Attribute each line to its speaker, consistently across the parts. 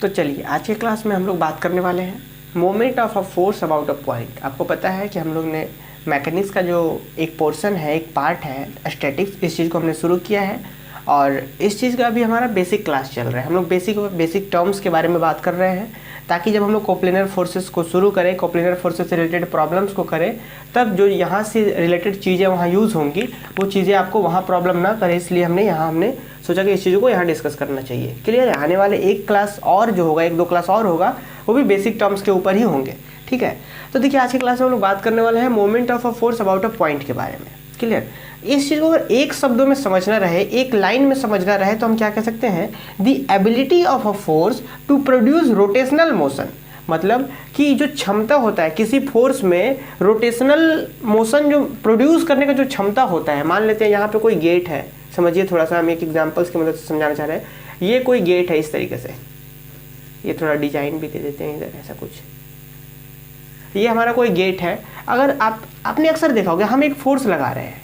Speaker 1: तो चलिए आज के क्लास में हम लोग बात करने वाले हैं moment of a force about a point. आपको पता है कि हम लोग ने मैकेनिक्स का जो एक पोर्शन है, एक पार्ट है स्टैटिक्स, इस चीज़ को हमने शुरू किया है और इस चीज़ का अभी हमारा बेसिक क्लास चल रहा है। हम लोग बेसिक टर्म्स के बारे में बात कर रहे हैं ताकि जब हम लोग कोप्लेनर फोर्सेस को शुरू करें, कोप्लेनर फोर्सेस से रिलेटेड प्रॉब्लम्स को करें, तब जो यहाँ से रिलेटेड चीज़ें वहाँ यूज़ होंगी वो चीज़ें आपको वहाँ प्रॉब्लम ना करे, इसलिए हमने सोचा कि इस चीज़ों को यहाँ डिस्कस करना चाहिए। क्लियर है? आने वाले एक क्लास और जो होगा, एक दो क्लास और होगा, वो भी बेसिक टर्म्स के ऊपर ही होंगे। ठीक है, तो देखिए आज की क्लास में हम लोग बात करने वाले हैं moment of a force about a point के बारे में। क्लियर? इस चीज़ को अगर एक शब्दों में समझना रहे, एक लाइन में समझना रहे, तो हम क्या कह सकते हैं, the ability of a force to produce rotational motion. मतलब कि जो क्षमता होता है किसी फोर्स में, रोटेशनल मोशन जो प्रोड्यूस करने का जो क्षमता होता है। मान लेते हैं यहाँ पे कोई गेट है, समझिए थोड़ा सा हम एक एग्जांपल्स की मदद से समझाना चाह रहे हैं। ये कोई गेट है इस तरीके से, ये थोड़ा डिजाइन भी दे देते हैं इधर, ऐसा कुछ। ये हमारा कोई गेट है। अगर आपने अक्सर देखा होगा हम एक फोर्स लगा रहे हैं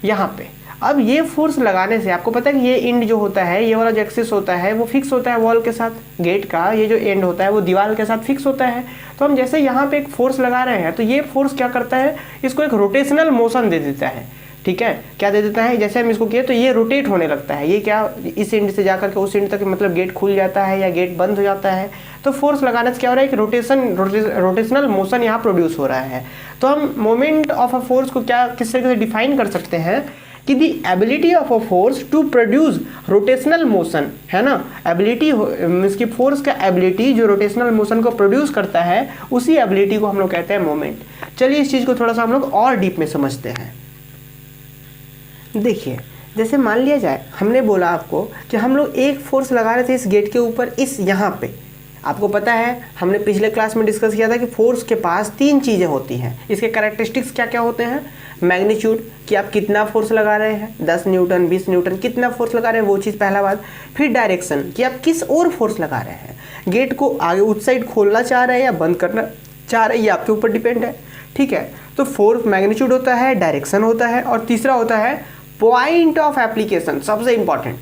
Speaker 1: यहाँ पे। अब ये फोर्स लगाने से आपको पता है कि ये एंड जो होता है, ये वाला जो एक्सिस होता है वो फिक्स होता है वॉल के साथ। गेट का ये जो एंड होता है वो दीवार के साथ फिक्स होता है। तो हम जैसे यहाँ पे एक फोर्स लगा रहे हैं तो ये फोर्स क्या करता है, इसको एक रोटेशनल मोशन दे देता है। ठीक है, क्या दे देता है, जैसे हम इसको किए तो ये रोटेट होने लगता है। ये क्या, इस एंड से जाकर के उस एंड तक, मतलब गेट खुल जाता है या गेट बंद हो जाता है। तो फोर्स लगाने से क्या हो रहा है कि रोटेशनल मोशन यहाँ प्रोड्यूस हो रहा है। तो हम मोमेंट ऑफ अ फोर्स को क्या किस तरीके से डिफाइन कर सकते हैं कि the ability of a force to produce rotational motion, है ना। एबिलिटी मीन्स की फोर्स का एबिलिटी जो रोटेशनल मोशन को प्रोड्यूस करता है, उसी एबिलिटी को हम लोग कहते हैं मोमेंट। चलिए इस चीज़ को थोड़ा सा हम लोग और डीप में समझते हैं। देखिए जैसे मान लिया जाए, हमने बोला आपको कि हम लोग एक फोर्स लगा रहे थे इस गेट के ऊपर, इस यहाँ पे। आपको पता है हमने पिछले क्लास में डिस्कस किया था कि फोर्स के पास तीन चीज़ें होती हैं। इसके कैरेक्टरिस्टिक्स क्या क्या होते हैं। मैग्नीट्यूड, कि आप कितना फोर्स लगा रहे हैं, 10 न्यूटन 20 न्यूटन कितना फोर्स लगा रहे हैं, वो चीज़ पहला बात। फिर डायरेक्शन, कि आप किस ओर फोर्स लगा रहे हैं, गेट को आगे उस साइड खोलना चाह रहे हैं या बंद करना चाह रहे हैं, ये आपके ऊपर डिपेंड है। ठीक है, तो फोर्स मैग्नीट्यूड होता है, डायरेक्शन होता है, और तीसरा होता है पॉइंट ऑफ एप्लीकेशन। सबसे इंपॉर्टेंट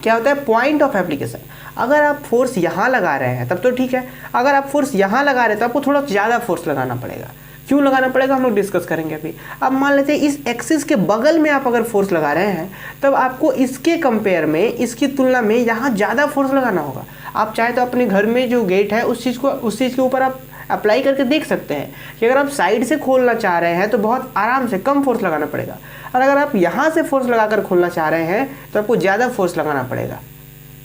Speaker 1: क्या होता है, पॉइंट ऑफ एप्लीकेशन। अगर आप फोर्स यहाँ लगा रहे हैं तब तो ठीक है, अगर आप फोर्स यहाँ लगा रहे हैं तो आपको थोड़ा ज़्यादा फोर्स लगाना पड़ेगा। क्यों लगाना पड़ेगा हम लोग डिस्कस करेंगे अभी। अब मान लेते हैं इस एक्सिस के बगल में आप अगर फोर्स लगा रहे हैं, तब आपको इसके कंपेयर में, इसकी तुलना में यहाँ ज़्यादा फोर्स लगाना होगा। आप चाहे तो अपने घर में जो गेट है उस चीज़ के ऊपर आप अप्लाई करके देख सकते हैं कि अगर आप साइड से खोलना चाह रहे हैं तो बहुत आराम से कम फोर्स लगाना पड़ेगा, और अगर आप यहाँ से फोर्स लगाकर खोलना चाह रहे हैं तो आपको ज़्यादा फोर्स लगाना पड़ेगा।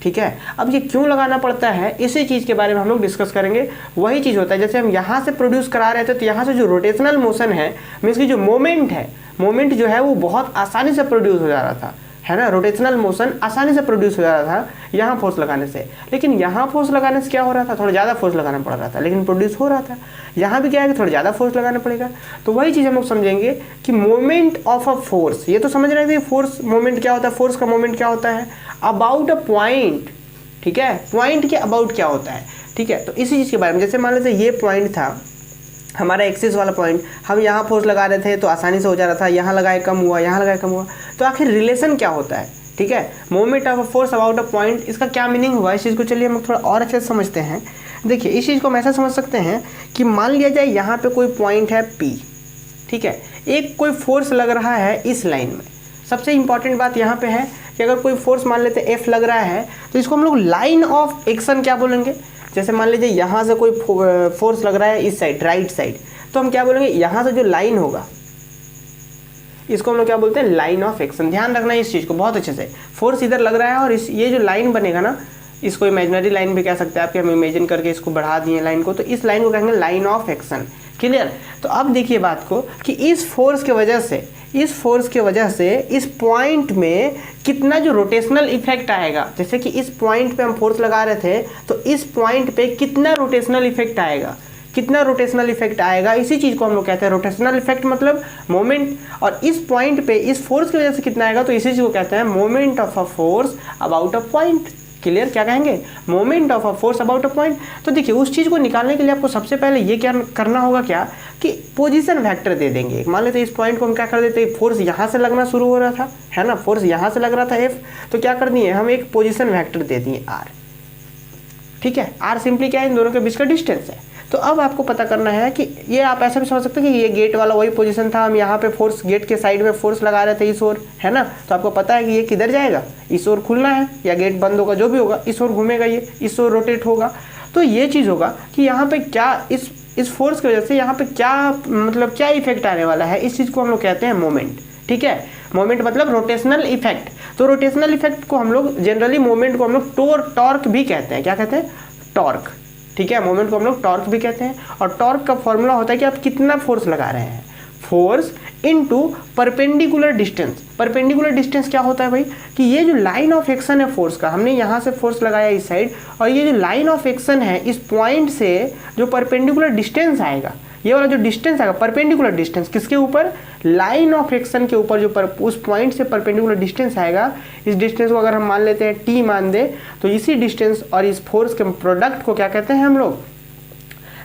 Speaker 1: ठीक है, अब ये क्यों लगाना पड़ता है, इसी चीज़ के बारे में हम लोग डिस्कस करेंगे। वही चीज़ होता है जैसे हम यहाँ से प्रोड्यूस करा रहे थे, तो यहाँ से जो रोटेशनल मोशन है, मीन्स की जो मोमेंट है, मोमेंट जो है वो बहुत आसानी से प्रोड्यूस हो जा रहा था, है ना। रोटेशनल मोशन आसानी से प्रोड्यूस हो जा रहा था यहाँ फोर्स लगाने से। लेकिन यहाँ फोर्स लगाने से क्या हो रहा था, थोड़ा ज़्यादा फोर्स लगाना पड़ रहा था, लेकिन प्रोड्यूस हो रहा था। यहाँ भी क्या है कि थोड़ा ज़्यादा फोर्स लगाना पड़ेगा। तो वही चीज़ हम लोग समझेंगे कि मोमेंट ऑफ अ फोर्स, ये तो समझ रहे थे फोर्स मोमेंट क्या होता है, फोर्स का मोमेंट क्या होता है, अबाउट अ पॉइंट। ठीक है, पॉइंट के अबाउट क्या होता है। ठीक है, तो इसी चीज़ के बारे में, जैसे मान लेते ये पॉइंट था हमारा एक्सिस वाला पॉइंट, हम यहाँ फोर्स लगा रहे थे तो आसानी से हो जा रहा था, यहाँ लगाए कम हुआ, यहाँ लगाए कम हुआ। तो आखिर रिलेशन क्या होता है। ठीक है, moment of a force about a point, इसका क्या मीनिंग हुआ, इस चीज़ को चलिए हम थोड़ा और अच्छे से समझते हैं। देखिए इस चीज़ को हम ऐसा समझ सकते हैं कि मान लिया जाए यहाँ पे कोई पॉइंट है P। ठीक है, एक कोई फोर्स लग रहा है इस लाइन में। सबसे इंपॉर्टेंट बात यहाँ पे है कि अगर कोई फोर्स मान लेते हैं F लग रहा है, तो इसको हम लोग लाइन ऑफ एक्शन क्या बोलेंगे। जैसे मान लीजिए यहाँ से कोई फोर्स लग रहा है इस साइड, राइट साइड, तो हम क्या बोलेंगे, यहाँ से जो लाइन होगा इसको हम लोग क्या बोलते हैं, लाइन ऑफ एक्शन। ध्यान रखना है इस चीज़ को बहुत अच्छे से। फोर्स इधर लग रहा है और ये जो लाइन बनेगा ना, इसको इमेजिनरी लाइन भी कह सकते हैं आप, कि हम इमेजिन करके इसको बढ़ा दिए लाइन को, तो इस लाइन को कहेंगे लाइन ऑफ एक्शन। क्लियर। तो अब देखिए बात को कि इस फोर्स के वजह से इस पॉइंट में कितना जो रोटेशनल इफेक्ट आएगा। जैसे कि इस पॉइंट पे हम फोर्स लगा रहे थे, तो इस पॉइंट पे कितना रोटेशनल इफेक्ट आएगा, कितना रोटेशनल इफेक्ट आएगा, इसी चीज़ को हम लोग कहते हैं रोटेशनल इफेक्ट, मतलब मोमेंट। और इस पॉइंट पे इस फोर्स की वजह से कितना आएगा, तो इसी चीज़ को कहते हैं moment of a force about a point. Clear, क्या कहेंगे, moment of a force about a point. तो देखिए उस चीज़ को निकालने के लिए आपको सबसे पहले ये क्या करना होगा, क्या कि पोजीशन वेक्टर दे देंगे। मान लेते इस पॉइंट को हम क्या कर देते हैं, फोर्स यहाँ से लगना शुरू हो रहा था, है ना, फोर्स यहाँ से लग रहा था F, तो क्या कर दिए हम एक पोजीशन वेक्टर दे दिए R। ठीक है। आर सिंपली क्या है, इन दोनों के बीच का डिस्टेंस है। तो अब आपको पता करना है कि ये आप ऐसा भी समझ सकते हैं कि ये गेट वाला वही पोजीशन था, हम यहाँ पे फोर्स गेट के साइड में फोर्स लगा रहे थे इस ओर, है ना। तो आपको पता है कि ये किधर जाएगा, इस ओर खुलना है, या गेट बंद होगा जो भी होगा इस ओर घूमेगा, ये इस ओर रोटेट होगा। तो ये चीज़ होगा कि यहाँ पे क्या इस फोर्स की वजह से यहाँ पे क्या मतलब क्या इफेक्ट आने वाला है, इस चीज़ को हम लोग कहते हैं मोमेंट। ठीक है, मोमेंट मतलब रोटेशनल इफेक्ट। तो रोटेशनल इफेक्ट को हम लोग जनरली मोमेंट को हम लोग टॉर्क भी कहते हैं। क्या कहते हैं, टॉर्क। ठीक है, मोमेंट को हम लोग टॉर्क भी कहते हैं। और टॉर्क का फॉर्मूला होता है कि आप कितना फोर्स लगा रहे हैं, force into perpendicular distance. Perpendicular distance क्या होता है भाई, कि ये जो लाइन ऑफ एक्शन है फोर्स का, हमने यहाँ से फोर्स लगाया इस साइड, और ये जो लाइन ऑफ एक्शन है इस पॉइंट से जो परपेंडिकुलर डिस्टेंस आएगा, ये वाला जो डिस्टेंस आएगा परपेंडिकुलर डिस्टेंस किसके ऊपर, लाइन ऑफ एक्शन के ऊपर जो उस पॉइंट से परपेंडिकुलर डिस्टेंस आएगा, इस डिस्टेंस को अगर हम मान लेते हैं टी मान दे, तो इसी डिस्टेंस और इस फोर्स के प्रोडक्ट को क्या कहते हैं हम लोग,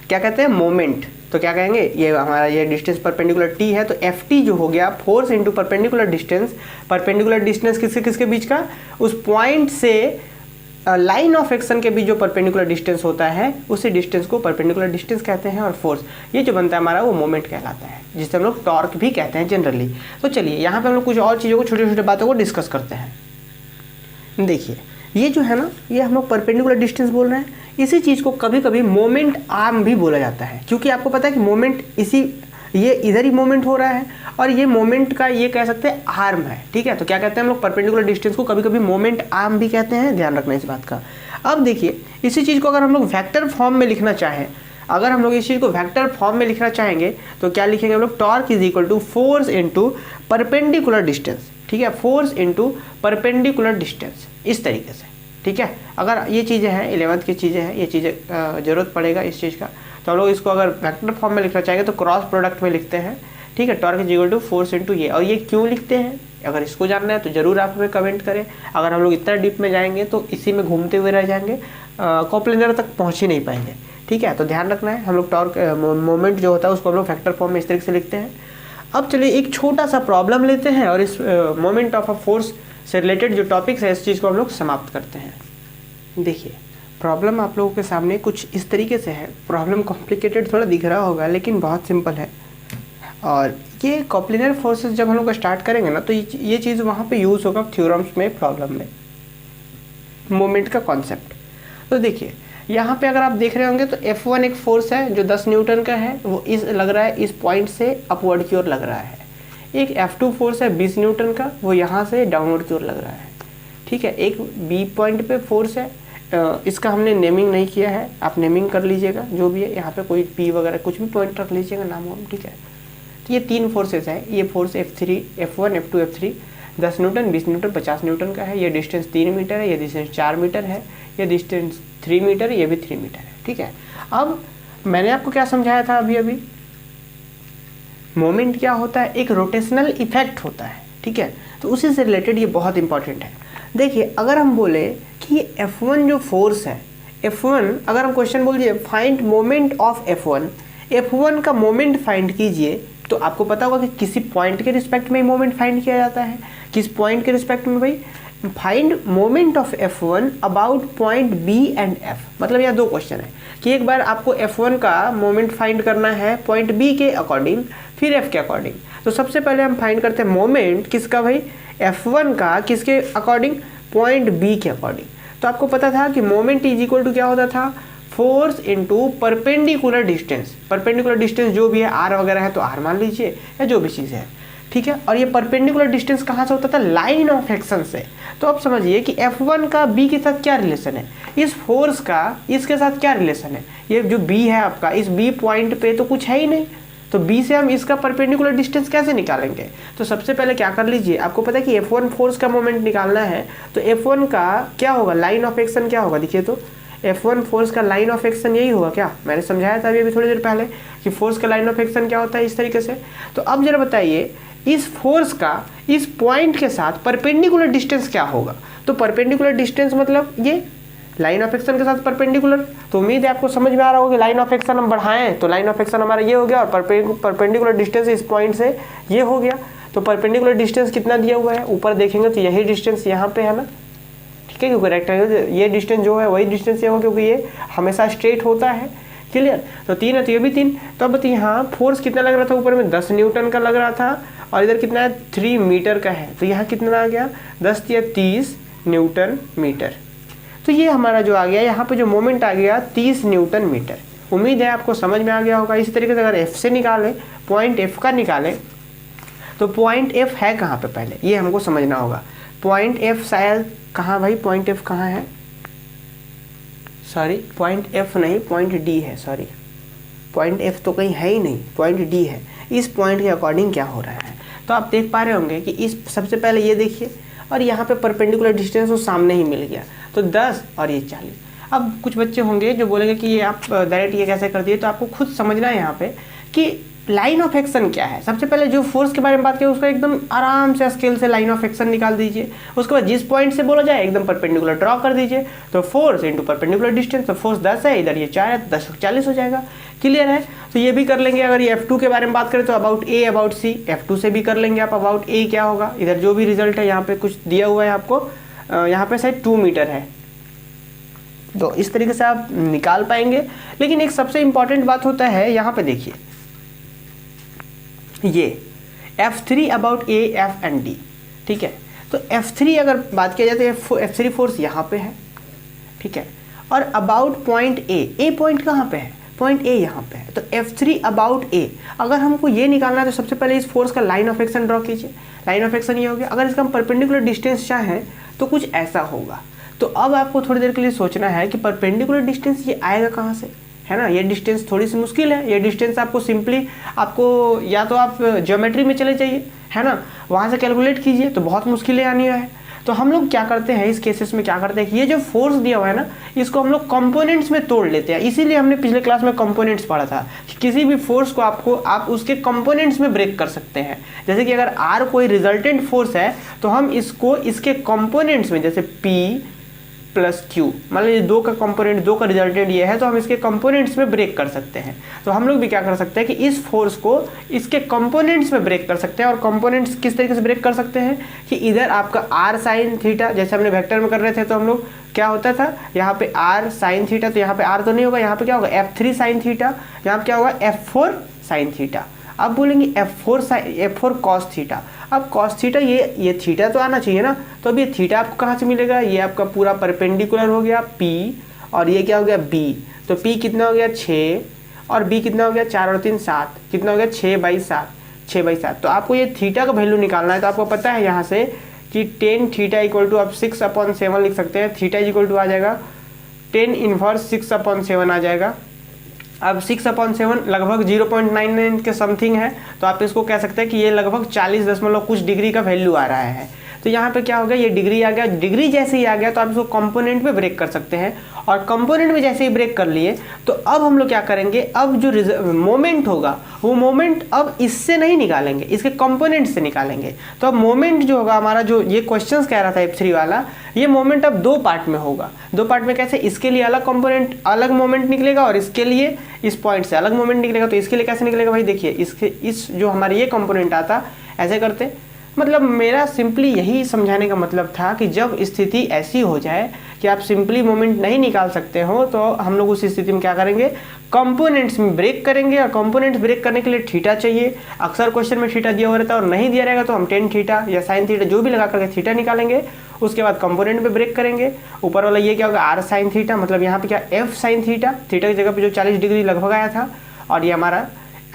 Speaker 1: क्या कहते हैं, मोमेंट। तो क्या कहेंगे, ये हमारा ये डिस्टेंस परपेंडिकुलर टी है, तो एफ टी जो हो गया force into perpendicular distance. Perpendicular distance किसके किसके बीच का, उस पॉइंट से लाइन ऑफ एक्शन के बीच जो परपेंडिकुलर डिस्टेंस होता है उसी डिस्टेंस को परपेंडिकुलर डिस्टेंस कहते हैं। और फोर्स ये जो बनता है हमारा वो मोमेंट कहलाता है, जिसे हम लोग टॉर्क भी कहते हैं जनरली। तो चलिए यहाँ पे हम लोग कुछ और चीज़ों को, छोटे छोटे बातों को डिस्कस करते हैं। देखिए ये जो है ना, ये हम लोग परपेंडिकुलर डिस्टेंस बोल रहे हैं, इसी चीज़ को कभी कभी मोमेंट आर्म भी बोला जाता है, क्योंकि आपको पता है कि मोमेंट ये इधर ही मोमेंट हो रहा है, और ये मोमेंट का ये कह सकते हैं आर्म है। ठीक है, तो क्या कहते हैं हम लोग परपेंडिकुलर डिस्टेंस को कभी कभी मोमेंट आर्म भी कहते हैं, ध्यान रखना इस बात का। अब देखिए इसी चीज़ को अगर हम लोग वेक्टर फॉर्म में लिखना चाहें, अगर हम लोग इस चीज़ को वेक्टर फॉर्म में लिखना चाहेंगे तो क्या लिखेंगे हम लोग, torque is equal to force into perpendicular distance. ठीक है, फोर्स इंटू परपेंडिकुलर डिस्टेंस, इस तरीके से। ठीक है, अगर ये चीज़ें हैं 11th की चीज़ें हैं, ये चीज़ें ज़रूरत पड़ेगा इस चीज़ का, तो हम लोग इसको अगर वेक्टर फॉर्म में लिखना चाहेंगे तो क्रॉस प्रोडक्ट में लिखते हैं। ठीक है, torque is equal to force into ये, और ये क्यों लिखते हैं, अगर इसको जानना है तो ज़रूर आप हमें कमेंट करें। अगर हम लोग इतना डीप में जाएंगे तो इसी में घूमते हुए रह जाएंगे, कोप्लेनर तक पहुँच ही नहीं पाएंगे। ठीक है, तो ध्यान रखना है, हम लोग टॉर्क मोमेंट जो होता है उसको हम लोग वेक्टर फॉर्म में इस तरीके से लिखते हैं। अब चलिए एक छोटा सा प्रॉब्लम लेते हैं और इस मोमेंट ऑफ अ फोर्स से रिलेटेड जो टॉपिक्स है इस चीज़ को हम लोग समाप्त करते हैं। देखिए प्रॉब्लम आप लोगों के सामने कुछ इस तरीके से है, प्रॉब्लम कॉम्प्लिकेटेड थोड़ा दिख रहा होगा लेकिन बहुत सिंपल है। और ये कोप्लेनर फोर्सेस जब हम लोग स्टार्ट करेंगे ना तो ये चीज़ वहाँ पे यूज़ होगा थ्योरम्स में, प्रॉब्लम में, मोमेंट का कॉन्सेप्ट। तो देखिए यहाँ पे अगर आप देख रहे होंगे तो F1 एक फोर्स है जो 10 न्यूटन का है, वो इस लग रहा है इस पॉइंट से अपवर्ड की ओर लग रहा है। एक F2 फोर्स है 20 न्यूटन का, वो यहाँ से डाउनवर्ड की ओर लग रहा है। ठीक है, एक B पॉइंट पे फोर्स है, इसका हमने नेमिंग नहीं किया है, आप नेमिंग कर लीजिएगा जो भी है, यहाँ पे कोई P वगैरह कुछ भी पॉइंट रख लीजिएगा नाम वाम। ठीक है, तो ये 3 फोर्सेस हैं, ये force F3 F1 F2 F3 10 Newton 20 Newton 50 Newton का है। ये डिस्टेंस 3 मीटर है, ये डिस्टेंस 4 मीटर है, ये डिस्टेंस 3 मीटर है, ये भी 3 मीटर है। ठीक है, अब मैंने आपको क्या समझाया था अभी मोमेंट क्या होता है, एक रोटेशनल इफेक्ट होता है। ठीक है, तो उसी से रिलेटेड ये बहुत इंपॉर्टेंट है। देखिए अगर हम बोले कि F1 जो फोर्स है, F1 अगर हम क्वेश्चन बोल दिए find moment of F1, F1 का मोमेंट फाइंड कीजिए, तो आपको पता होगा कि किसी पॉइंट के रिस्पेक्ट में मोमेंट फाइंड किया जाता है। किस पॉइंट के रिस्पेक्ट में भाई, find moment of F1 about point B and F। मतलब यह 2 क्वेश्चन है कि एक बार आपको F1 का मोमेंट फाइंड करना है पॉइंट B के अकॉर्डिंग, फिर F के अकॉर्डिंग। तो सबसे पहले हम फाइंड करते हैं मोमेंट किसका भाई, F1 का किसके अकॉर्डिंग, पॉइंट B के अकॉर्डिंग। तो आपको पता था कि मोमेंट इज इक्वल टू क्या होता था, force into perpendicular distance. Perpendicular distance जो भी है R वगैरह है तो R मान लीजिए, या जो भी चीज़ है। ठीक है, और ये परपेंडिकुलर डिस्टेंस कहाँ से होता था, लाइन ऑफ एक्शन से। तो अब समझिए कि F1 का B के साथ क्या रिलेशन है, इस फोर्स का इसके साथ क्या रिलेशन है। ये जो B है आपका, इस B पॉइंट पे तो कुछ है ही नहीं, तो B से हम इसका परपेंडिकुलर डिस्टेंस कैसे निकालेंगे। तो सबसे पहले क्या कर लीजिए, आपको पता है कि F1 फोर्स का मोमेंट निकालना है, तो F1 का क्या होगा, लाइन ऑफ एक्शन क्या होगा। देखिए तो F1 फोर्स का लाइन ऑफ एक्शन यही होगा, क्या मैंने समझाया था अभी थोड़ी देर पहले कि फोर्स का लाइन ऑफ एक्शन क्या होता है इस तरीके से। तो अब जरा बताइए इस फोर्स का इस पॉइंट के साथ परपेंडिकुलर डिस्टेंस क्या होगा। तो परपेंडिकुलर डिस्टेंस मतलब ये लाइन ऑफ एक्शन के साथ परपेंडिकुलर। तो उम्मीद है आपको समझ में आ रहा होगा कि लाइन ऑफ एक्शन हम बढ़ाएं तो लाइन ऑफ एक्शन हमारा ये हो गया, और परपेंडिकुलर डिस्टेंस इस पॉइंट से ये हो गया। तो परपेंडिकुलर डिस्टेंस कितना दिया हुआ है, ऊपर देखेंगे तो यही डिस्टेंस यहाँ पे है ना। ठीक ठीक है, क्योंकि रेक्टेंगल ये डिस्टेंस जो है वही डिस्टेंस ये होगा क्योंकि ये हमेशा स्ट्रेट होता है। क्लियर, तो 3 है तो ये भी 3। तो अब यहाँ फोर्स कितना लग रहा था, ऊपर में 10 न्यूटन का लग रहा था और इधर कितना है 3 मीटर का है, तो यहाँ कितना आ गया 10 या 30 न्यूटन मीटर। तो ये हमारा जो आ गया यहाँ पे जो मोमेंट आ गया 30 न्यूटन मीटर। उम्मीद है आपको समझ में आ गया होगा। इसी तरीके से अगर एफ से निकालें, पॉइंट एफ का निकालें, तो पॉइंट एफ है कहाँ पे पहले ये हमको समझना होगा। पॉइंट एफ शायद कहाँ भाई, पॉइंट एफ कहाँ है, सॉरी पॉइंट एफ नहीं, पॉइंट डी है, सॉरी पॉइंट एफ तो कहीं है ही नहीं, पॉइंट डी है। इस पॉइंट के अकॉर्डिंग क्या हो रहा है, तो आप देख पा रहे होंगे कि इस सबसे पहले ये देखिए और यहाँ पे परपेंडिकुलर डिस्टेंस वो सामने ही मिल गया, तो 10 और ये 40। अब कुछ बच्चे होंगे जो बोलेंगे कि ये आप डायरेक्ट ये कैसे कर दिए, तो आपको खुद समझना है यहाँ पे कि लाइन ऑफ एक्शन क्या है। सबसे पहले जो फोर्स के बारे में बात करें उसका एकदम आराम से स्केल से लाइन ऑफ एक्शन निकाल दीजिए। उसके बाद जिस पॉइंट से बोला जाए एकदम परपेंडिकुलर ड्रॉ कर दीजिए, तो फोर्स इंटू परपेंडिकुलर डिस्टेंस, तो फोर्स 10 है, इधर ये 4 है, 10 40 हो जाएगा। क्लियर है, तो ये भी कर लेंगे। अगर ये F2 के बारे में बात करें तो about A about C, F2 से भी कर लेंगे आप अबाउट ए क्या होगा। इधर जो भी रिजल्ट है यहाँ पे कुछ दिया हुआ है आपको, यहाँ पे शायद 2 मीटर है, तो इस तरीके से आप निकाल पाएंगे। लेकिन एक सबसे इंपॉर्टेंट बात होता है यहाँ पे देखिए, ये F3 about A F and D, ठीक है। तो F3 अगर बात किया जाए तो F3 फोर्स यहाँ पे है, ठीक है, और अबाउट पॉइंट ए पॉइंट कहाँ पे है, पॉइंट ए यहाँ पे है, तो F3 अबाउट ए। अगर हमको ये निकालना है तो सबसे पहले इस फोर्स का लाइन ऑफ एक्शन ड्रॉ कीजिए। लाइन ऑफ एक्शन ये हो गया। अगर इसका हम परपेंडिकुलर डिस्टेंस चाहें तो कुछ ऐसा होगा। तो अब आपको थोड़ी देर के लिए सोचना है कि परपेंडिकुलर डिस्टेंस ये आएगा कहाँ से, है ना। ये डिस्टेंस थोड़ी सी मुश्किल है। ये डिस्टेंस आपको सिंपली आपको या तो आप ज्योमेट्री में चले जाइए, है ना, वहाँ से कैलकुलेट कीजिए, तो बहुत मुश्किलें आनी है। तो हम लोग क्या करते हैं इस केसेस में, क्या करते हैं कि ये जो फोर्स दिया हुआ है ना, इसको हम लोग कंपोनेंट्स में तोड़ लेते हैं। इसीलिए हमने पिछले क्लास में कंपोनेंट्स पढ़ा था कि किसी भी फोर्स को आप उसके कंपोनेंट्स में ब्रेक कर सकते हैं। जैसे कि अगर आर कोई रिजल्टेंट फोर्स है तो हम इसको इसके कंपोनेंट्स में, जैसे पी प्लस क्यू, मान लीजिए 2 का कंपोनेंट, 2 का रिजल्टेंट ये है, तो हम इसके कंपोनेंट्स में ब्रेक कर सकते हैं। तो हम लोग भी क्या कर सकते हैं कि इस फोर्स को इसके कंपोनेंट्स में ब्रेक कर सकते हैं। और कंपोनेंट्स किस तरीके से ब्रेक कर सकते हैं कि इधर आपका आर साइन थीटा, जैसे हमने वेक्टर में कर रहे थे तो हम लोग क्या होता था यहाँ पे आर साइन थीटा, तो यहाँ पे आर तो नहीं होगा, यहाँ पे क्या होगा F3 साइन थीटा, यहाँ पे क्या होगा F4 साइन थीटा। अब बोलेंगे F4 कॉस थीटा। अब कॉस थीटा ये थीटा तो आना चाहिए ना, तो अब ये थीटा आपको कहाँ से मिलेगा, ये आपका पूरा परपेंडिकुलर हो गया P, और ये क्या हो गया B। तो P कितना हो गया 6 और B कितना हो गया 4 और 3 7, कितना हो गया 6/7। तो आपको ये थीटा का वैल्यू निकालना है। तो आपको पता है यहाँ से कि टेन थीटा इक्वल टू आप 6/7 लिख सकते हैं। थीटा इक्वल टू आ जाएगा 10 इनवर्स 6/7 आ जाएगा। अब 6/7 लगभग 0.99 के समथिंग है, तो आप इसको कह सकते हैं कि ये लगभग 40 दशमलव कुछ डिग्री का वैल्यू आ रहा है। तो यहाँ पे क्या हो गया, ये डिग्री आ गया। डिग्री जैसे ही आ गया तो आप इसको कंपोनेंट में ब्रेक कर सकते हैं, और कंपोनेंट में जैसे ही ब्रेक कर लिए तो अब हम लोग क्या करेंगे, अब जो मोमेंट होगा वो मोमेंट अब इससे नहीं निकालेंगे, इसके कंपोनेंट से निकालेंगे। तो अब मोमेंट जो होगा हमारा, जो ये क्वेश्चन कह रहा था F3 वाला, ये मोमेंट अब 2 पार्ट में होगा। 2 पार्ट में कैसे, इसके लिए अलग कंपोनेंट अलग मोमेंट निकलेगा और इसके लिए इस पॉइंट से अलग मोमेंट निकलेगा। तो इसके लिए कैसे निकलेगा भाई, देखिए इस जो हमारे ये कंपोनेंट आता ऐसे करते, मतलब मेरा सिंपली यही समझाने का मतलब था कि जब स्थिति ऐसी हो जाए कि आप सिंपली मोमेंट नहीं निकाल सकते हो, तो हम लोग उस स्थिति में क्या करेंगे, कंपोनेंट्स में ब्रेक करेंगे। और कंपोनेंट्स ब्रेक करने के लिए थीटा चाहिए। अक्सर क्वेश्चन में थीटा दिया हुआ रहता है, और नहीं दिया रहेगा तो हम टेन थीटा या साइन थीटा जो भी लगा करके थीटा निकालेंगे। उसके बाद कंपोनेंट में ब्रेक करेंगे। ऊपर वाला ये क्या होगा, आर साइन थीटा, मतलब यहाँ पे क्या F साइन थीटा, थीटा की जगह पे जो 40 डिग्री लगभग आया था, और ये हमारा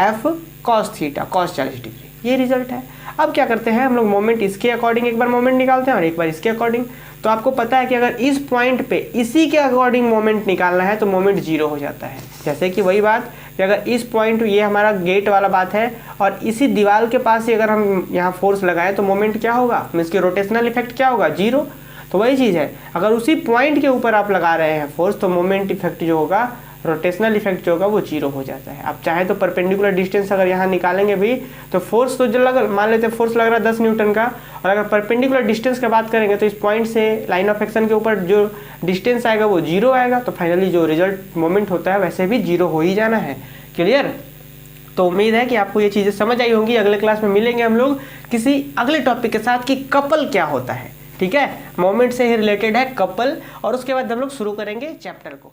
Speaker 1: F cos theta, cos 40 degree, ये रिजल्ट है। अब क्या करते हैं हम लोग, मोमेंट इसके अकॉर्डिंग एक बार मोमेंट निकालते हैं और एक बार इसके अकॉर्डिंग। तो आपको पता है कि अगर इस पॉइंट पे इसी के अकॉर्डिंग मोमेंट निकालना है तो मोमेंट 0 हो जाता है। जैसे कि वही बात कि अगर इस पॉइंट, ये हमारा गेट वाला बात है, और इसी दीवार के पास ही अगर हम यहाँ फोर्स लगाएं तो मोमेंट क्या होगा, इसके रोटेशनल इफेक्ट क्या होगा, 0। तो वही चीज़ है, अगर उसी पॉइंट के ऊपर आप लगा रहे हैं फोर्स तो मोमेंट इफेक्ट जो होगा, रोटेशनल इफेक्ट जो होगा वो 0 हो जाता है। आप चाहे तो परपेंडिकुलर डिस्टेंस अगर यहाँ निकालेंगे भी तो फोर्स तो जो मान लेते हैं फोर्स लग रहा है 10 न्यूटन का, और अगर परपेंडिकुलर डिस्टेंस की बात करेंगे तो इस पॉइंट से लाइन ऑफ एक्शन के ऊपर जो डिस्टेंस आएगा वो 0 आएगा। तो फाइनली जो रिजल्ट मोमेंट होता है वैसे भी 0 हो ही जाना है। क्लियर। तो उम्मीद है कि आपको ये चीज़ें समझ आई होंगी। अगले क्लास में मिलेंगे हम लोग किसी अगले टॉपिक के साथ कि कपल क्या होता है। ठीक है, मोमेंट से ही रिलेटेड है कपल, और उसके बाद हम लोग शुरू करेंगे चैप्टर को।